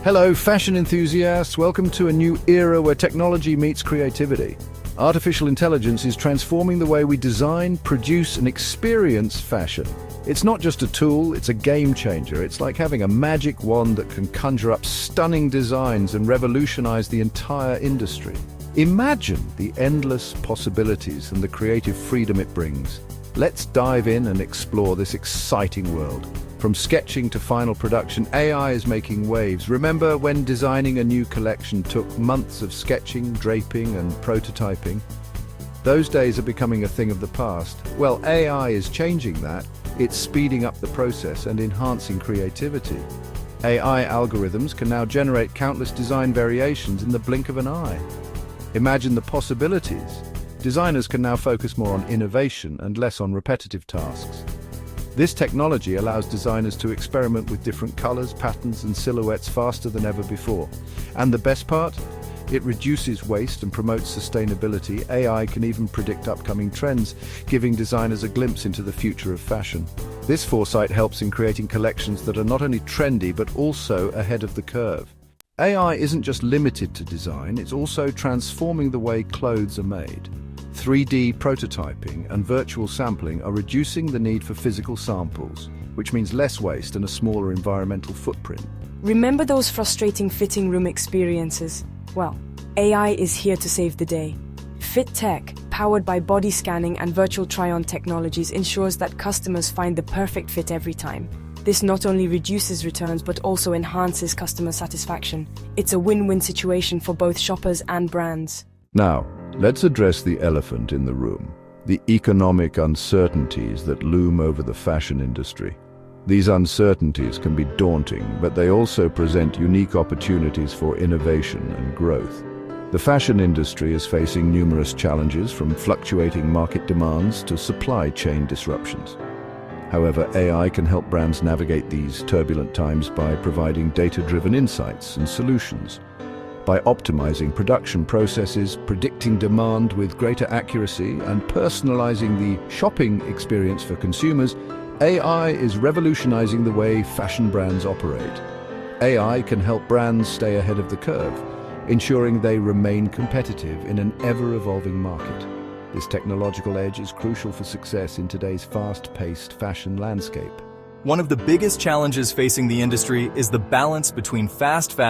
Hello, fashion enthusiasts. Welcome to a new era where technology meets creativity. Artificial intelligence is transforming the way we design, produce, and experience fashion. It's not just a tool, it's a game changer. It's like having a magic wand that can conjure up stunning designs and revolutionize the entire industry. Imagine the endless possibilities and the creative freedom it brings. Let's dive in and explore this exciting world. From sketching to final production, AI is making waves. Remember when designing a new collection took months of sketching, draping, and prototyping? Those days are becoming a thing of the past. Well, AI is changing that. It's speeding up the process and enhancing creativity. AI algorithms can now generate countless design variations in the blink of an eye. Imagine the possibilities. Designers can now focus more on innovation and less on repetitive tasks. This technology allows designers to experiment with different colors, patterns, and silhouettes faster than ever before. And the best part? It reduces waste and promotes sustainability. AI can even predict upcoming trends, giving designers a glimpse into the future of fashion. This foresight helps in creating collections that are not only trendy, but also ahead of the curve. AI isn't just limited to design, it's also transforming the way clothes are made. 3D prototyping and virtual sampling are reducing the need for physical samples, which means less waste and a smaller environmental footprint. Remember those frustrating fitting room experiences? Well, AI is here to save the day. Fit Tech, powered by body scanning and virtual try-on technologies, ensures that customers find the perfect fit every time. This not only reduces returns but also enhances customer satisfaction. It's a win-win situation for both shoppers and brands. Now, let's address the elephant in the room, the economic uncertainties that loom over the fashion industry. These uncertainties can be daunting, but they also present unique opportunities for innovation and growth. The fashion industry is facing numerous challenges, from fluctuating market demands to supply chain disruptions. However, AI can help brands navigate these turbulent times by providing data-driven insights and solutions. By optimizing production processes, predicting demand with greater accuracy, and personalizing the shopping experience for consumers, AI is revolutionizing the way fashion brands operate. AI can help brands stay ahead of the curve, ensuring they remain competitive in an ever-evolving market. This technological edge is crucial for success in today's fast-paced fashion landscape. One of the biggest challenges facing the industry is the balance between fast fashion